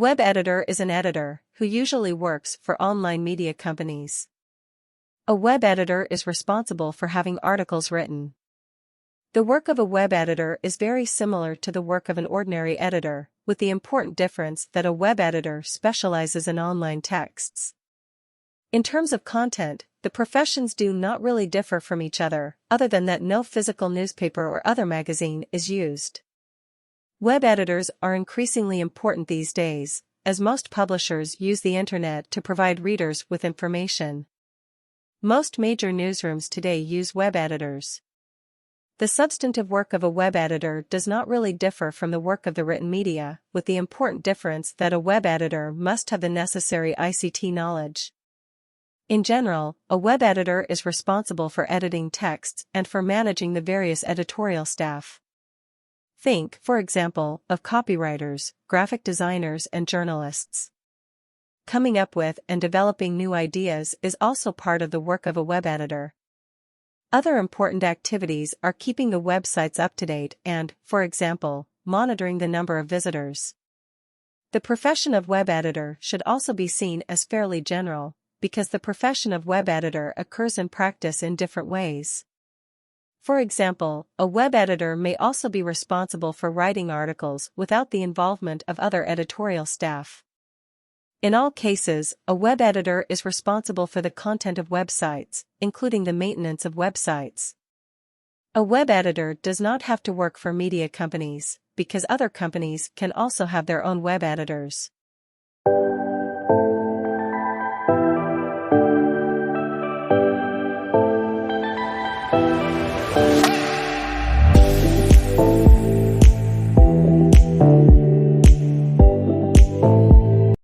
web editor is an editor who usually works for online media companies. A web editor is responsible for having articles written. The work of a web editor is very similar to the work of an ordinary editor, with the important difference that a web editor specializes in online texts. In terms of content, the professions do not really differ from each other, other than that no physical newspaper or other magazine is used. Web editors are increasingly important these days, as most publishers use the internet to provide readers with information. Most major newsrooms today use web editors. The substantive work of a web editor does not really differ from the work of the written media, with the important difference that a web editor must have the necessary ICT knowledge. In general, a web editor is responsible for editing texts and for managing the various editorial staff. Think, for example, of copywriters, graphic designers, and journalists. Coming up with and developing new ideas is also part of the work of a web editor. Other important activities are keeping the websites up to date and, for example, monitoring the number of visitors. The profession of web editor should also be seen as fairly general, because the profession of web editor occurs in practice in different ways. For example, a web editor may also be responsible for writing articles without the involvement of other editorial staff. In all cases, a web editor is responsible for the content of websites, including the maintenance of websites. A web editor does not have to work for media companies, because other companies can also have their own web editors.